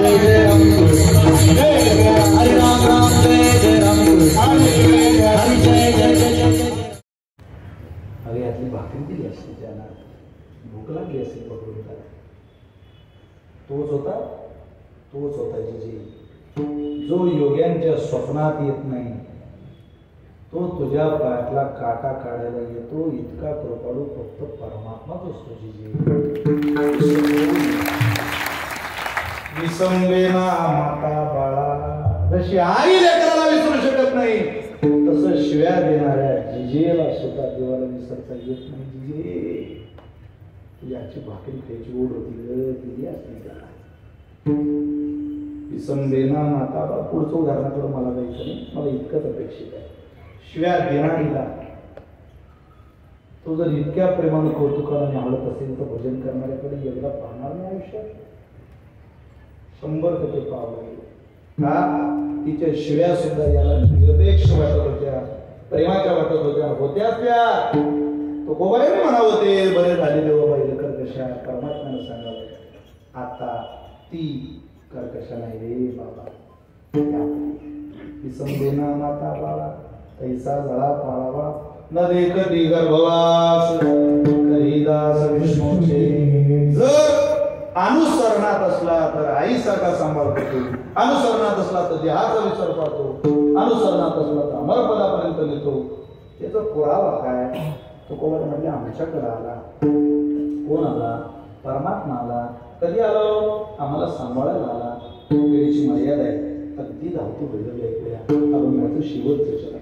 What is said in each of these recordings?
जय राम कृष्ण हरे राम राम जय राम कृष्ण हरे जय जय जय। अरे यातली भाकरी दिली असते त्यांना, भूक लागली असते पकडून. तोच होता जिजी, जो योग्यांच्या स्वप्नात येत नाही, तो तुझ्या पायातला काटा काढायला येतो. इतका कृपाळू फक्त परमात्माच असतो जिजी. विसंवेना माता बाळा, जशी आई लेकराला विसरू शकत नाही, तसं शिव्या देणाऱ्या जिजेला सुद्धा देवाला विसरता येत नाही. जिजे तुझ्याची भाकरी खायची ओढ होती ग, दिली असती त्याला. विसंवेना माता बाळा, पुढचं उदाहरणाकडे मला जायचं नाही, मला इतकंच अपेक्षित आहे. शिव्या देणारीला तो जर इतक्या प्रेमानं कौतुकाने आवडत असेल तर भजन करणाऱ्याकडे एकदा पाहणार नाही आयुष्यात? 100% पाहावं. का तिच्या शिव्या सुद्धा याला निरपेक्ष वाटत होत्या, प्रेमाच्या वाटत होत्या त्या. तो कोबाईने म्हणावं ते बरे झाले देवाबाई कर्कशा, परमात्म्यानं सांगावं. आता ती कर्कशा नाही रे बाबा. विसंवेना माता बाळा, तैसा जळा पाळावा, न देखती गर्भवास कधी दास विष्णूचे. जर अनुसरणात असला तर आईसारखा सांभाळ करतो, अनुसरणात असला तर देहाचा विचार पाहतो, अनुसरणात असला तर अमरपदापर्यंत नेतो. त्याचा पुरावा काय? तो कोणाला म्हटले आमच्याकडे आला. कोण आला? परमात्मा आला. कधी आलो? आम्हाला सांभाळायला आला. वेळेची मर्यादा आहे, अगदी धावती बदलली ऐकूया अभंगाचं शेवटचं चरण.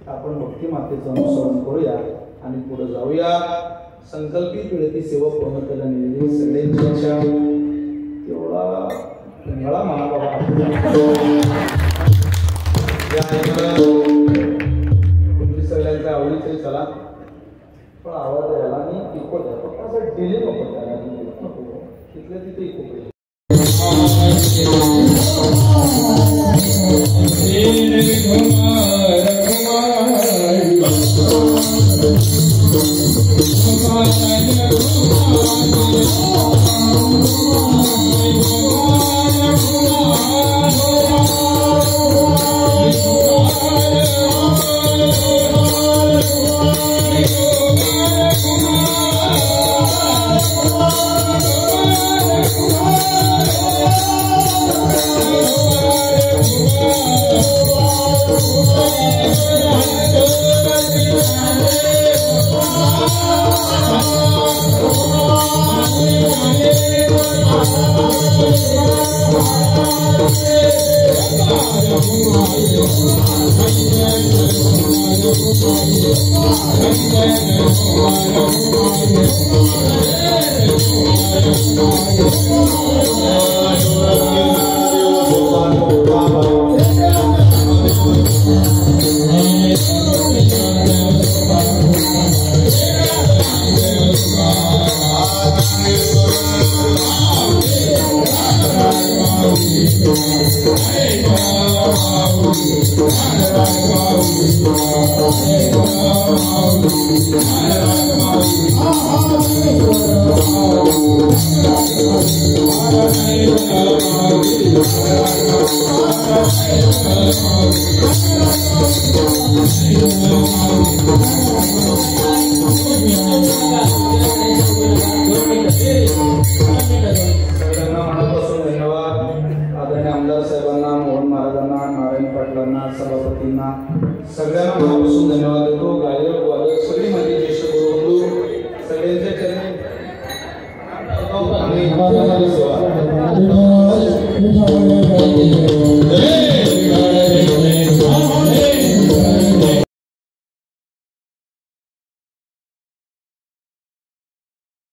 आपण भक्ती मातेचं अनुसरण करूया आणि पुढे जाऊया. संकल्पित वेळेची सेवा पूर्ण केल्याने सगळ्यांची इच्छा तेवढा मला बाबा तुमची सगळ्यांच्या आवडीचे चला पण आवाज यायला आणि इको द्या फक्त असं डिले नको त्याला नको तिथल्या तिथे इको पाहिजे. सगळ्यांना मनापासून धन्यवाद देतो. गायक वादक सगळी माझी